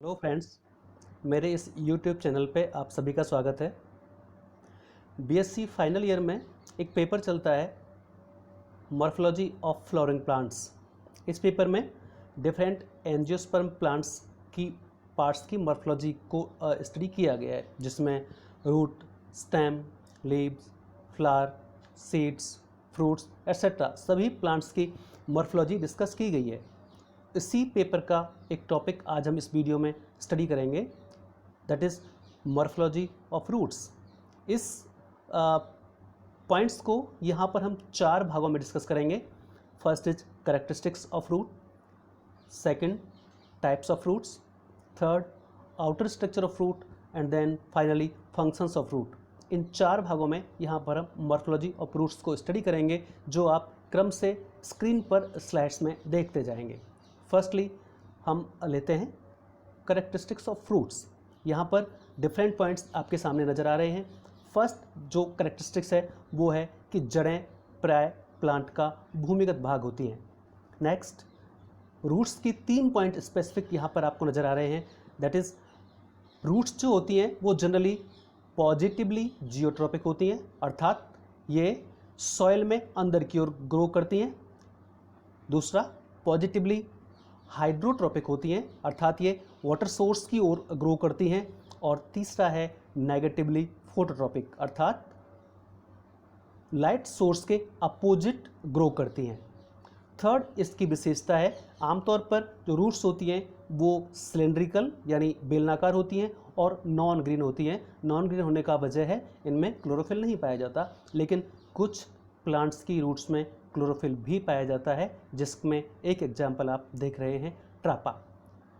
Hello friends, मेरे इस YouTube channel पे आप सभी का स्वागत है। बीएससी फाइनल ईयर में एक पेपर चलता है मॉर्फोलॉजी ऑफ फ्लावरिंग प्लांट्स। इस पेपर में डिफरेंट एंजियोस्पर्म प्लांट्स की पार्ट्स की मॉर्फोलॉजी को स्टडी किया गया है, जिसमें root, stem, leaves, flower, seeds, fruits etcetera सभी प्लांट्स की मॉर्फोलॉजी डिस्कस की गई है। इसी पेपर का एक टॉपिक आज हम इस वीडियो में स्टडी करेंगे, that is morphology of roots. इस पॉइंट्स को यहाँ पर हम चार भागों में डिस्कस करेंगे। First is characteristics of root, second types of roots, third outer structure of root and then finally functions of root. इन चार भागों में यहाँ पर हम मॉर्फोलॉजी ऑफ रूट्स को स्टडी करेंगे, जो आप क्रम से स्क्रीन पर स्लाइड्स में देखते जाएंगे। फर्स्टली हम लेते हैं करेक्टरिस्टिक्स ऑफ फ्रूट्स। यहाँ पर डिफरेंट पॉइंट्स आपके सामने नज़र आ रहे हैं। फर्स्ट जो करेक्टरिस्टिक्स है वो है कि जड़ें प्राय प्लांट का भूमिगत भाग होती हैं। नेक्स्ट, रूट्स की 3 पॉइंट स्पेसिफिक यहाँ पर आपको नज़र आ रहे हैं। दैट इज़, रूट्स जो होती हैं वो जनरली पॉजिटिवली जियोट्रॉपिक होती हैं, अर्थात ये सॉइल में अंदर की ओर ग्रो करती हैं। दूसरा, पॉजिटिवली हाइड्रोट्रोपिक होती हैं, अर्थात ये वाटर सोर्स की ओर ग्रो करती हैं। और तीसरा है नेगेटिवली फोटोट्रोपिक, अर्थात लाइट सोर्स के अपोजिट ग्रो करती हैं। थर्ड इसकी विशेषता है, आमतौर पर जो रूट्स होती हैं वो सिलेंड्रिकल यानी बेलनाकार होती हैं और नॉन ग्रीन होती हैं। नॉन ग्रीन होने का वजह है इनमें क्लोरोफिल नहीं पाया जाता, लेकिन कुछ प्लांट्स की रूट्स में क्लोरोफिल भी पाया जाता है, जिसमें एक एग्जाम्पल आप देख रहे हैं, ट्रापा।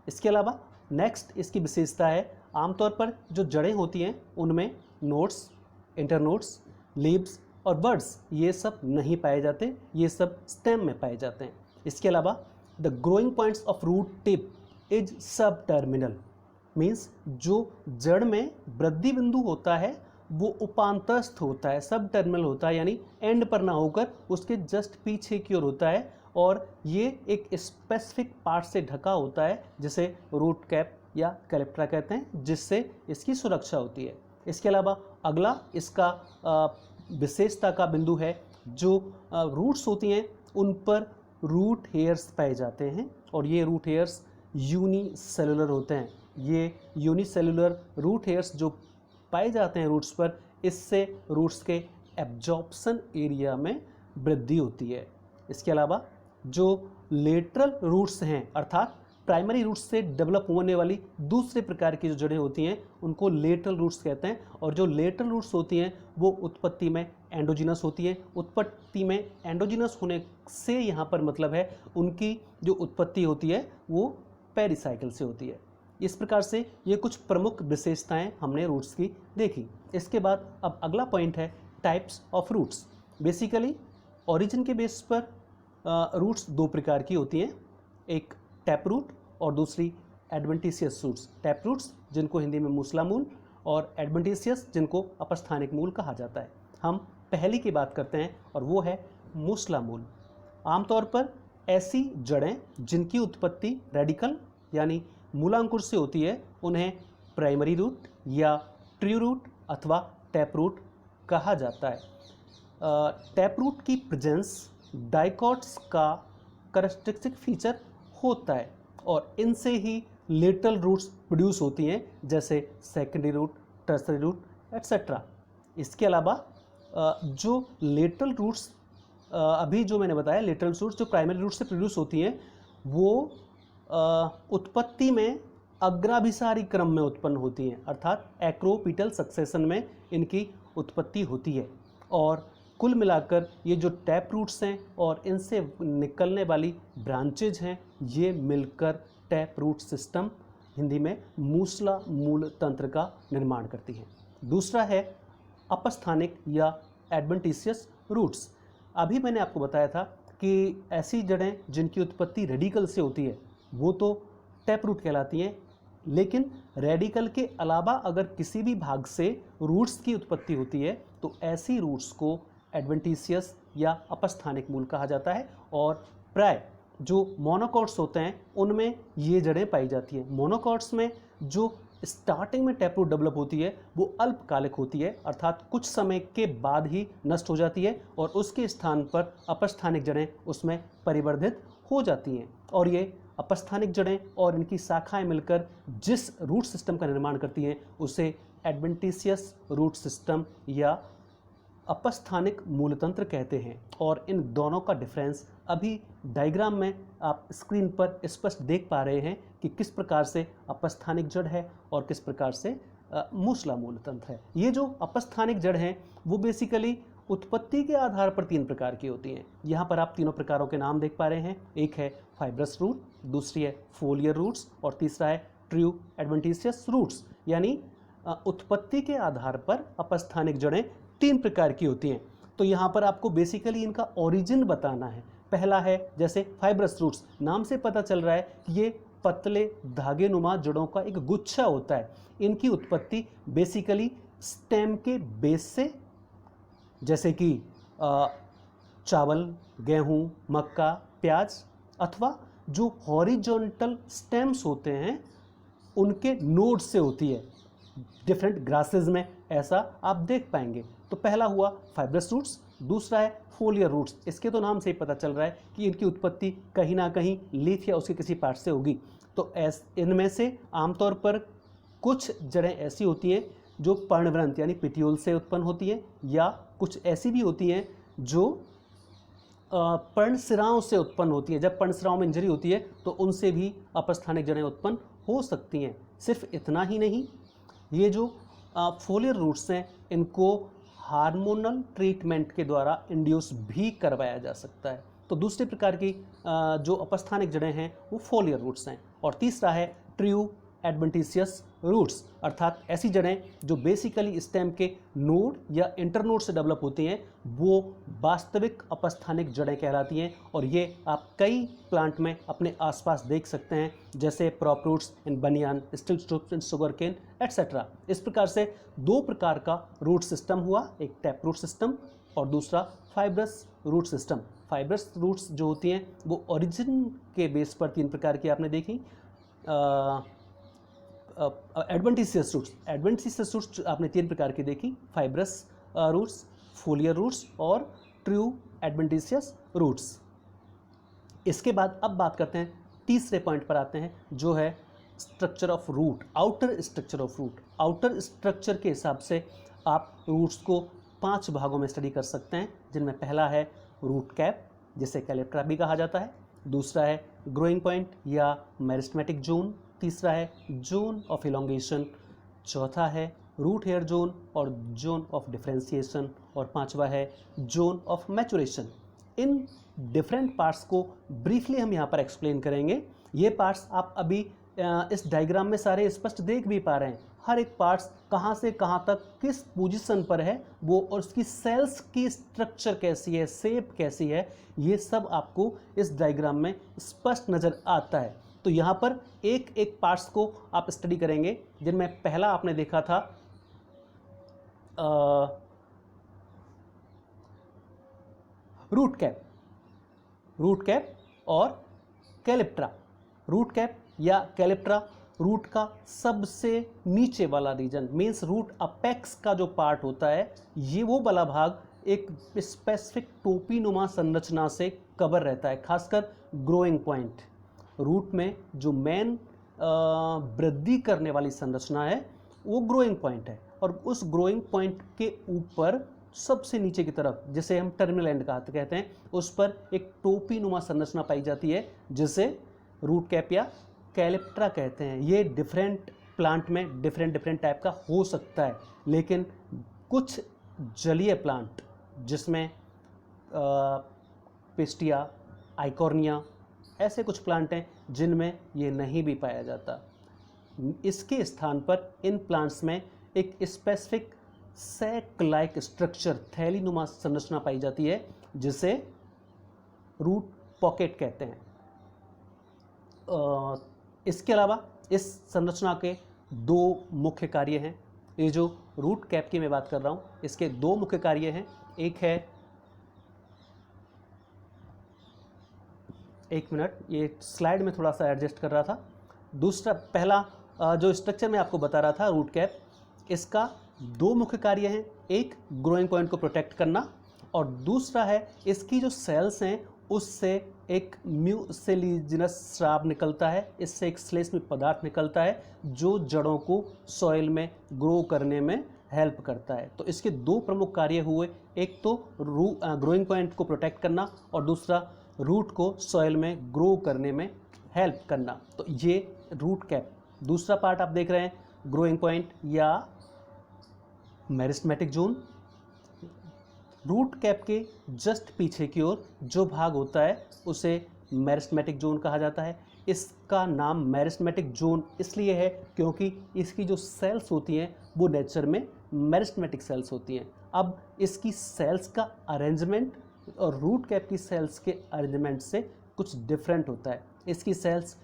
इसके अलावा नेक्स्ट इसकी विशेषता है, आमतौर पर जो जड़ें होती हैं उनमें नोड्स, इंटरनोड्स, लीव्स और बर्ड्स ये सब नहीं पाए जाते, ये सब स्टेम में पाए जाते हैं। इसके अलावा the growing points of root tip is subterminal, means जो जड़ में वृद्धि बिंदु होता है वो उपांतस्थ होता है, सब टर्मिनल होता है, यानी एंड पर ना होकर उसके जस्ट पीछे की ओर होता है, और ये एक स्पेसिफिक पार्ट से ढका होता है जिसे रूट कैप या कैलिप्ट्रा कहते हैं, जिससे इसकी सुरक्षा होती है। इसके अलावा अगला इसका विशेषता का बिंदु है, जो रूट्स होती हैं उन पर रूट हेयर्स पाए जाते हैं, और ये रूट हेयर्स यूनिसेलुलर होते हैं। ये यूनिसेलुलर रूट हेयर्स जो पाए जाते हैं रूट्स पर, इससे रूट्स के एब्जॉर्प्शन एरिया में वृद्धि होती है। इसके अलावा जो लेटरल रूट्स हैं, अर्थात प्राइमरी रूट्स से डेवलप होने वाली दूसरे प्रकार की जो जड़ें होती हैं उनको लेटरल रूट्स कहते हैं। और जो लेटरल रूट्स होती हैं वो उत्पत्ति में एंडोजिनस होती हैं। उत्पत्ति में एंडोजिनस होने से यहाँ पर मतलब है उनकी जो उत्पत्ति होती है वो पेरिसाइकिल से होती है। इस प्रकार से ये कुछ प्रमुख विशेषताएं हमने रूट्स की देखी। इसके बाद अब अगला पॉइंट है types of roots. Basically origin के बेस पर रूट्स 2 प्रकार की होती हैं, एक टैप रूट और दूसरी एडवेंटिशियस रूट्स। टैप रूट्स जिनको हिंदी में मूसला मूल, और एडवेंटिशियस जिनको अपस्थानिक मूल कहा जाता है। हम पहली की बात करते हैं और वो है मूसला मूल। आमतौर पर ऐसी जड़ें जिनकी उत्पत्ति रेडिकल यानी मूलांकुर से होती है उन्हें प्राइमरी रूट या ट्री रूट अथवा टैप रूट कहा जाता है। टैप रूट की प्रेजेंस डाइकॉट्स का कैरेक्टरिस्टिक फीचर होता है, और इनसे ही लेटरल रूट्स प्रोड्यूस होती हैं, जैसे secondary root, tertiary root etcetera. इसके अलावा जो लेटरल रूट्स अभी जो मैंने बताया, लेटरल रूट्स जो प्राइमरी रूट से प्रोड्यूस होती हैं वो उत्पत्ति में अग्राभिसारी क्रम में उत्पन्न होती हैं, अर्थात एक्रोपीटल सक्सेशन में इनकी उत्पत्ति होती है। और कुल मिलाकर ये जो टैप रूट्स हैं और इनसे निकलने वाली ब्रांचेज हैं, ये मिलकर टैप रूट सिस्टम, हिंदी में मूसला मूल तंत्र का निर्माण करती हैं। दूसरा है अपस्थानिक या एडवेंटिशियस रूट्स। अभी मैंने आपको बताया था कि ऐसी जड़ें जिनकी उत्पत्ति रेडिकल से होती है वो तो टैप रूट कहलाती हैं, लेकिन रेडिकल के अलावा अगर किसी भी भाग से रूट्स की उत्पत्ति होती है तो ऐसी रूट्स को एडवेंटिशियस या अपस्थानिक मूल कहा जाता है। और प्राय जो मोनोकॉट्स होते हैं उनमें ये जड़ें पाई जाती हैं। मोनोकॉट्स में जो स्टार्टिंग में टैप रूट डेवलप होती है वो अल्पकालिक होती है, अर्थात कुछ समय के बाद ही नष्ट हो जाती है और उसके स्थान पर अपस्थानिक जड़ें उसमें परिवर्धित हो जाती हैं। और ये अपस्थानिक जड़ें और इनकी शाखाएं मिलकर जिस रूट सिस्टम का निर्माण करती हैं उसे एडवेंटिशियस रूट सिस्टम या अपस्थानिक मूलतंत्र कहते हैं। और इन दोनों का डिफरेंस अभी डायग्राम में आप स्क्रीन पर स्पष्ट देख पा रहे हैं कि किस प्रकार से अपस्थानिक जड़ है और किस प्रकार से मूसला मूलतंत्र है। ये जो अपस्थानिक जड़ हैं वो बेसिकली उत्पत्ति के आधार पर 3 प्रकार की होती हैं। यहाँ पर आप तीनों प्रकारों के नाम देख पा रहे हैं। एक है फाइब्रस रूट, दूसरी है फोलियर रूट्स और तीसरा है ट्रू एडवेंटिशियस रूट्स। यानी उत्पत्ति के आधार पर अपस्थानिक जड़ें 3 प्रकार की होती हैं। तो यहाँ पर आपको बेसिकली इनका ओरिजिन बताना है। पहला है जैसे फाइब्रस रूट्स, नाम से पता चल रहा है कि ये पतले धागे नुमा जड़ों का एक गुच्छा होता है। इनकी उत्पत्ति बेसिकली स्टेम के बेस से, जैसे कि चावल, गेहूं, मक्का, प्याज, अथवा जो हॉरिजॉन्टल स्टेम्स होते हैं उनके नोड से होती है। डिफरेंट ग्रासेस में ऐसा आप देख पाएंगे। तो पहला हुआ फाइब्रस रूट्स, दूसरा है फोलियर रूट्स। इसके तो नाम से ही पता चल रहा है कि इनकी उत्पत्ति कहीं ना कहीं लीफ या उसके किसी पार्ट से होगी। तो इनमें से आमतौर पर कुछ जड़ें ऐसी होती हैं जो पर्णवृंत यानी पिट्यूल से उत्पन्न होती हैं, या कुछ ऐसी भी होती हैं जो पर्णशिराओं से उत्पन्न होती हैं। जब पर्णशिराओं में इंजरी होती है तो उनसे भी अपस्थानिक जड़ें उत्पन्न हो सकती हैं। सिर्फ इतना ही नहीं, ये जो फोलियर रूट्स हैं इनको हार्मोनल ट्रीटमेंट के द्वारा इंड्यूस भी करवाया जा सकता है। तो दूसरे प्रकार की जो अपस्थानिक जड़ें हैं वो फोलियर रूट्स हैं। और तीसरा है ट्रू एडवेंटिशियस रूट्स, अर्थात ऐसी जड़ें जो बेसिकली स्टेम के नोड या इंटरनोड से डेवलप होती हैं, वो वास्तविक अपस्थानिक जड़ें कहलाती हैं। और ये आप कई प्लांट में अपने आसपास देख सकते हैं, जैसे prop roots in banyan, still strips in sugarcane etcetera. इस प्रकार से 2 प्रकार का रूट सिस्टम हुआ, एक टैप रूट सिस्टम और दूसरा fibrous root system. Fibrous roots जो होती हैं वो ओरिजिन के बेस पर 3 प्रकार की आपने देखी। एडवेंटिशियस रूट्स, एडवेंटिशियस रूट्स आपने 3 प्रकार की देखी, फाइब्रस रूट्स, फोलियर रूट्स और ट्रू एडवेंटिशियस रूट्स। इसके बाद अब बात करते हैं, तीसरे पॉइंट पर आते हैं जो है structure of root, outer structure of root. Outer structure के हिसाब से आप रूट्स को 5 भागों में स्टडी कर सकते हैं, जिनमें पहला है रूट कैप, जिसे कैलेप्ट्रा भी कहा जाता है। दूसरा है ग्रोइंग पॉइंट या मेरिस्टेमेटिक जोन। तीसरा है जोन ऑफ इलोंगेशन। चौथा है रूट हेयर जोन और जोन ऑफ डिफरेंशिएशन। और पांचवा है zone of maturation. In different parts को ब्रीफली हम यहाँ पर एक्सप्लेन करेंगे। ये पार्ट्स आप अभी इस डायग्राम में सारे स्पष्ट देख भी पा रहे हैं। हर एक पार्ट्स कहाँ से कहाँ तक किस पोजीशन पर है वो, और उसकी सेल्स की स्ट्रक्चर कैसी है, शेप कैसी है, ये सब आपको इस डायग्राम में स्पष्ट नज़र आता है। तो यहाँ पर एक एक पार्ट्स को आप स्टडी करेंगे, जिनमें पहला आपने देखा था रूट कैप, रूट कैप और कैलिप्ट्रा। रूट कैप या कैलिप्ट्रा रूट का सबसे नीचे वाला रीजन, मीन्स रूट अपेक्स का जो पार्ट होता है, ये वो वाला भाग एक स्पेसिफिक टोपी नुमा संरचना से कवर रहता है, खासकर ग्रोइंग पॉइंट। रूट में जो मेन वृद्धि करने वाली संरचना है वो ग्रोइंग पॉइंट है, और उस ग्रोइंग पॉइंट के ऊपर सबसे नीचे की तरफ, जिसे हम टर्मिनल एंड कहते हैं, उस पर एक टोपी नुमा संरचना पाई जाती है, जिसे रूट कैप या कैलिप्ट्रा कहते हैं। ये डिफरेंट प्लांट में डिफरेंट टाइप का हो सकता है, लेकिन कुछ जलीय प्लांट जिसमें पिस्टिया, आइकॉर्निया, ऐसे कुछ प्लांट हैं जिनमें ये नहीं भी पाया जाता। इसके स्थान पर इन प्लांट्स में एक स्पेसिफिक सैक लाइक स्ट्रक्चर, थैली नुमा संरचना पाई जाती है, जिसे रूट पॉकेट कहते हैं। इसके अलावा इस संरचना के 2 मुख्य कार्य हैं। ये जो रूट कैप की मैं बात कर रहा हूँ, इसके 2 मुख्य कार्य हैं। एक है एक मिनट, ये स्लाइड में थोड़ा सा एडजस्ट कर रहा था। दूसरा, पहला जो स्ट्रक्चर मैं आपको बता रहा था रूट कैप, इसका दो मुख्य कार्य हैं, एक ग्रोइंग पॉइंट को प्रोटेक्ट करना और दूसरा है इसकी जो सेल्स हैं उससे एक म्यूसिलीजिनस स्राव निकलता है, इससे एक श्लेष्म पदार्थ निकलता है जो जड़ों को सॉइल में ग्रो करने में हेल्प करता है। तो इसके दो प्रमुख कार्य हुए, एक तो ग्रोइंग पॉइंट को प्रोटेक्ट करना और दूसरा रूट को सॉइल में ग्रो करने में हेल्प करना। तो ये रूट कैप दूसरा पार्ट आप देख रहे हैं, ग्रोइंग पॉइंट या मेरिस्टेमेटिक जोन। रूट कैप के जस्ट पीछे की ओर जो भाग होता है उसे मेरिस्टेमेटिक जोन कहा जाता है। इसका नाम मेरिस्टेमेटिक जोन इसलिए है क्योंकि इसकी जो सेल्स होती हैं वो नेचर में मेरिस्टेमेटिक सेल्स होती हैं। अब इसकी सेल्स का अरेंजमेंट और रूट कैप की सेल्स के अरेंजमेंट से कुछ डिफरेंट होता है। इसकी सेल्स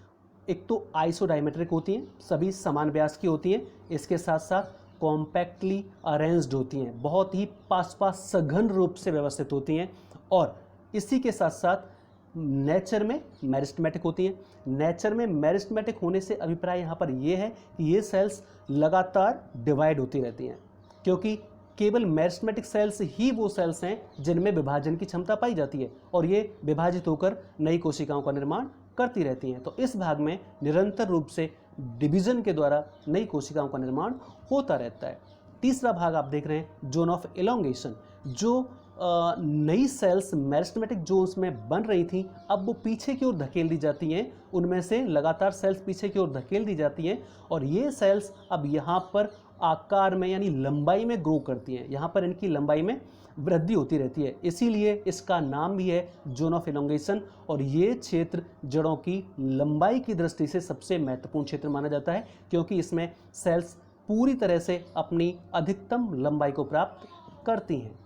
एक तो आइसोडायमेट्रिक होती हैं, सभी समान व्यास की होती हैं, इसके साथ साथ कॉम्पैक्टली अरेंज्ड होती हैं, बहुत ही पास पास सघन रूप से व्यवस्थित होती हैं और इसी के साथ साथ नेचर में मेरिस्टेमेटिक होती हैं। नेचर में मेरिस्टेमेटिक होने से अभिप्राय यहाँ पर ये है कि ये सेल्स लगातार डिवाइड होती रहती हैं, क्योंकि केवल मेरिस्टेमेटिक सेल्स ही वो सेल्स हैं जिनमें विभाजन की क्षमता पाई जाती है और ये विभाजित होकर नई कोशिकाओं का निर्माण करती रहती हैं। तो इस भाग में निरंतर रूप से डिवीजन के द्वारा नई कोशिकाओं का निर्माण होता रहता है। तीसरा भाग आप देख रहे हैं जोन ऑफ एलोंगेशन। जो नई सेल्स मेरिस्टेमेटिक जोन्स में बन रही थी अब वो पीछे की ओर धकेल दी जाती हैं, उनमें से लगातार सेल्स पीछे की ओर धकेल दी जाती हैं और ये सेल्स अब यहाँ पर आकार में यानी लंबाई में ग्रो करती हैं, यहाँ पर इनकी लंबाई में वृद्धि होती रहती है, इसीलिए इसका नाम भी है जोन ऑफ एलोंगेशन। और ये क्षेत्र जड़ों की लंबाई की दृष्टि से सबसे महत्वपूर्ण क्षेत्र माना जाता है क्योंकि इसमें सेल्स पूरी तरह से अपनी अधिकतम लंबाई को प्राप्त करती हैं।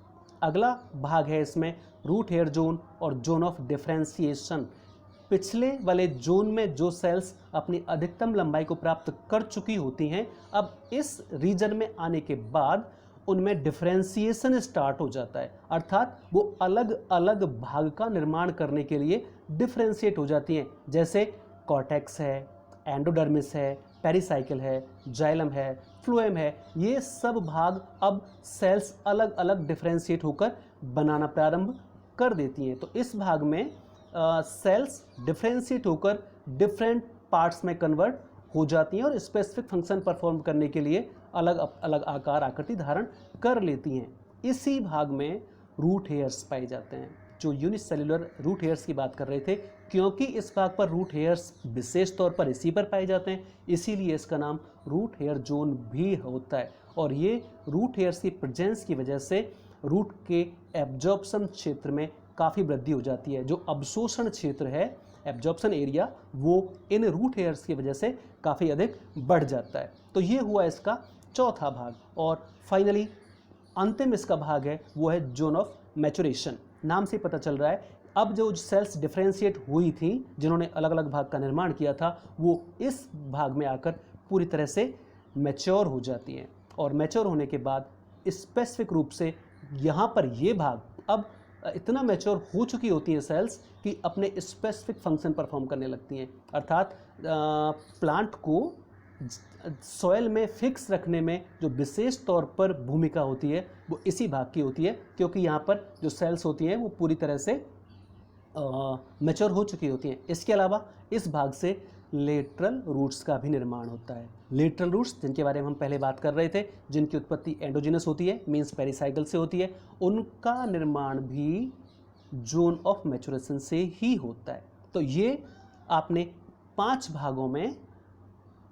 अगला भाग है इसमें रूट हेयर जोन और जोन ऑफ डिफरेंशिएशन। पिछले वाले जोन में जो सेल्स अपनी अधिकतम लंबाई को प्राप्त कर चुकी होती हैं, अब इस रीजन में आने के बाद उनमें डिफरेंशिएशन स्टार्ट हो जाता है, अर्थात वो अलग अलग भाग का निर्माण करने के लिए डिफरेंशिएट हो जाती हैं। जैसे कॉर्टेक्स है, एंडोडर्मिस है, पेरिसाइकिल है, जाइलम है, फ्लोएम है, ये सब भाग अब सेल्स अलग अलग डिफरेंशिएट होकर बनाना प्रारंभ कर देती हैं। तो इस भाग में सेल्स डिफरेंशिएट होकर डिफरेंट पार्ट्स में कन्वर्ट हो जाती हैं और स्पेसिफिक फंक्शन परफॉर्म करने के लिए अलग अलग आकार आकृति धारण कर लेती हैं। इसी भाग में रूट हेयर्स पाए जाते हैं। जो यूनिसेल्युलर रूट हेयर्स की बात कर रहे थे, क्योंकि इस भाग पर रूट हेयर्स विशेष तौर पर इसी पर पाए जाते हैं, इसीलिए इसका नाम रूट हेयर जोन भी होता है। और ये रूट हेयर्स की प्रेजेंस की वजह से रूट के एब्जॉर्प्शन क्षेत्र में काफ़ी वृद्धि हो जाती है। जो अवशोषण क्षेत्र है, एब्जॉर्प्शन एरिया, वो इन रूट हेयर्स की वजह से काफ़ी अधिक बढ़ जाता है। तो ये हुआ इसका चौथा भाग। और फाइनली अंतिम इसका भाग है वो है जोन ऑफ मैचुरेशन। नाम से पता चल रहा है अब जो सेल्स डिफरेंशिएट हुई थी, जिन्होंने अलग अलग भाग का निर्माण किया था, वो इस भाग में आकर पूरी तरह से मैच्योर हो जाती हैं और मैच्योर होने के बाद स्पेसिफिक रूप से यहाँ पर ये भाग अब इतना मैच्योर हो चुकी होती हैं सेल्स कि अपने स्पेसिफिक फंक्शन परफॉर्म करने लगती हैं, अर्थात प्लांट को सॉइल में फिक्स रखने में जो विशेष तौर पर भूमिका होती है वो इसी भाग की होती है, क्योंकि यहाँ पर जो सेल्स होती हैं वो पूरी तरह से मैच्योर हो चुकी होती हैं। इसके अलावा इस भाग से लेटरल रूट्स का भी निर्माण होता है। लेटरल रूट्स, जिनके बारे में हम पहले बात कर रहे थे, जिनकी उत्पत्ति एंडोजिनस होती है, मीन्स पेरिसाइकल से होती है, उनका निर्माण भी जोन ऑफ मैचुरेशन से ही होता है। तो ये आपने 5 भागों में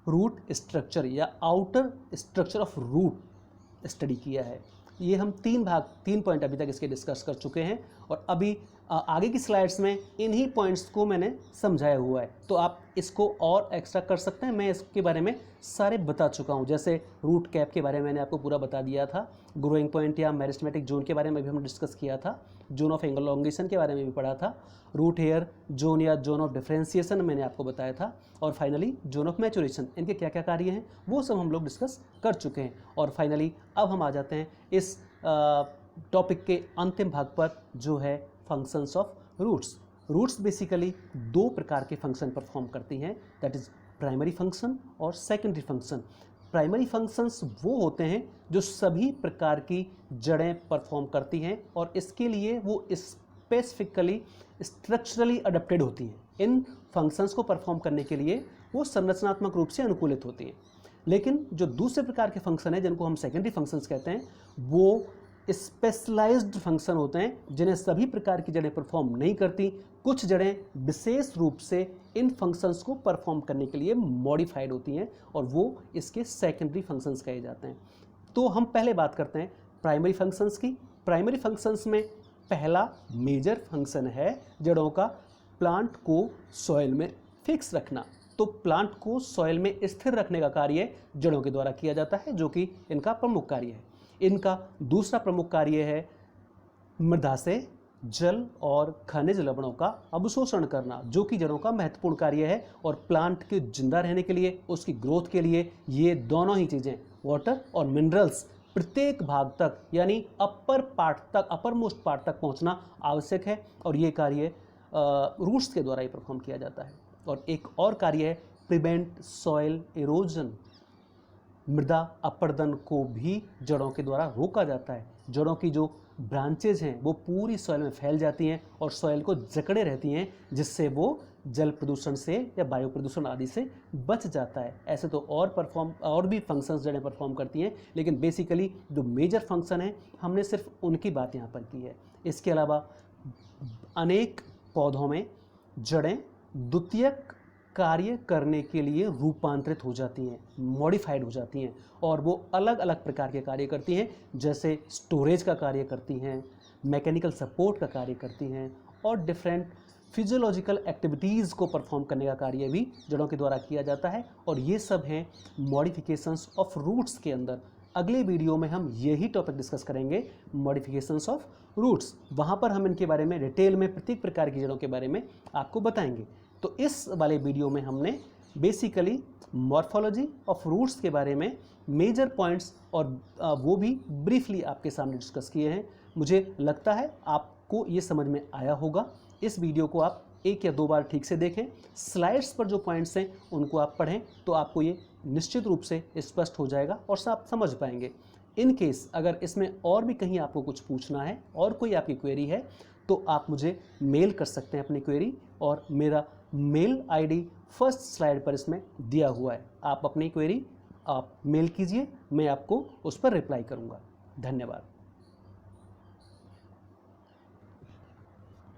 रूट स्ट्रक्चर या outer structure of root study किया है। ये हम 3 पॉइंट अभी तक इसके डिस्कस कर चुके हैं और अभी आगे की स्लाइड्स में इन्हीं पॉइंट्स को मैंने समझाया हुआ है, तो आप इसको और एक्स्ट्रा कर सकते हैं। मैं इसके बारे में सारे बता चुका हूँ, जैसे रूट कैप के बारे में मैंने आपको पूरा बता दिया था, ग्रोइंग पॉइंट या मेरिस्टेमेटिक जोन के बारे में भी हमने डिस्कस किया था, जोन ऑफ एलोंगेशन के बारे में भी पढ़ा था, रूट हेयर जोन या जोन ऑफ डिफरेंशिएशन मैंने आपको बताया था, और फाइनली जोन ऑफ मैचुरेशन, इनके क्या क्या कार्य हैं वो सब हम लोग डिस्कस कर चुके हैं। और फाइनली अब हम आ जाते हैं इस टॉपिक के अंतिम भाग पर, जो है functions of roots. Roots basically दो प्रकार के फंक्शन परफॉर्म करती हैं, दैट इज प्राइमरी फंक्शन और सेकेंडरी फंक्शन। प्राइमरी फंक्शंस वो होते हैं जो सभी प्रकार की जड़ें परफॉर्म करती हैं और इसके लिए वो स्पेसिफिकली स्ट्रक्चरली अडेप्टेड होती हैं। इन फंक्शंस को परफॉर्म करने के लिए वो संरचनात्मक रूप से अनुकूलित होती हैं। लेकिन जो दूसरे प्रकार के फंक्शन हैं जिनको हम सेकेंडरी फंक्शंस कहते हैं, वो स्पेशलाइज्ड फंक्शन होते हैं जिन्हें सभी प्रकार की जड़ें परफॉर्म नहीं करती। कुछ जड़ें विशेष रूप से इन फंक्शंस को परफॉर्म करने के लिए मॉडिफाइड होती हैं और वो इसके सेकेंडरी फंक्शंस कहे जाते हैं। तो हम पहले बात करते हैं प्राइमरी फंक्शंस की। प्राइमरी फंक्शंस में पहला मेजर फंक्शन है जड़ों का प्लांट को सॉइल में फिक्स रखना। तो प्लांट को सॉइल में स्थिर रखने का कार्य जड़ों के द्वारा किया जाता है, जो कि इनका प्रमुख कार्य है। इनका दूसरा प्रमुख कार्य है मृदा से जल और खनिज लवणों का अवशोषण करना, जो कि जड़ों का महत्वपूर्ण कार्य है। और प्लांट के जिंदा रहने के लिए, उसकी ग्रोथ के लिए ये दोनों ही चीज़ें, वाटर और मिनरल्स, प्रत्येक भाग तक यानी अपर मोस्ट पार्ट तक पहुंचना आवश्यक है और ये कार्य रूट्स के द्वारा ही परफॉर्म किया जाता है। और एक और कार्य है प्रिवेंट सॉइल इरोजन। मृदा अपरदन को भी जड़ों के द्वारा रोका जाता है। जड़ों की जो ब्रांचेज हैं वो पूरी सॉइल में फैल जाती हैं और सॉइल को जकड़े रहती हैं, जिससे वो जल प्रदूषण से या वायु प्रदूषण आदि से बच जाता है। ऐसे तो और भी फंक्शंस जड़ें परफॉर्म करती हैं, लेकिन बेसिकली जो मेजर फंक्शन है हमने सिर्फ उनकी बात यहाँ पर की है। इसके अलावा अनेक पौधों में जड़ें द्वितीयक कार्य करने के लिए रूपांतरित हो जाती हैं, मॉडिफाइड हो जाती हैं और वो अलग अलग प्रकार के कार्य करती हैं, जैसे स्टोरेज का कार्य करती हैं, मैकेनिकल सपोर्ट का कार्य करती हैं और डिफरेंट फिजियोलॉजिकल एक्टिविटीज़ को परफॉर्म करने का कार्य भी जड़ों के द्वारा किया जाता है। और ये सब हैं मॉडिफिकेशंस ऑफ रूट्स के अंदर। अगले वीडियो में हम यही टॉपिक डिस्कस करेंगे, मॉडिफिकेशंस ऑफ रूट्स। वहाँ पर हम इनके बारे में डिटेल में प्रत्येक प्रकार की जड़ों के बारे में आपको बताएंगे। तो इस वाले वीडियो में हमने बेसिकली मॉर्फोलॉजी ऑफ रूट्स के बारे में मेजर पॉइंट्स और वो भी ब्रीफली आपके सामने डिस्कस किए हैं। मुझे लगता है आपको ये समझ में आया होगा। इस वीडियो को आप एक या दो बार ठीक से देखें, स्लाइड्स पर जो पॉइंट्स हैं उनको आप पढ़ें तो आपको ये निश्चित रूप से स्पष्ट हो जाएगा और आप समझ पाएंगे। इन केस अगर इसमें और भी कहीं आपको कुछ पूछना है और कोई आपकी क्वेरी है तो आप मुझे मेल कर सकते हैं अपनी क्वेरी, और मेरा मेल आईडी फर्स्ट स्लाइड पर इसमें दिया हुआ है। आप अपनी क्वेरी आप मेल कीजिए, मैं आपको उस पर रिप्लाई करूँगा। धन्यवाद।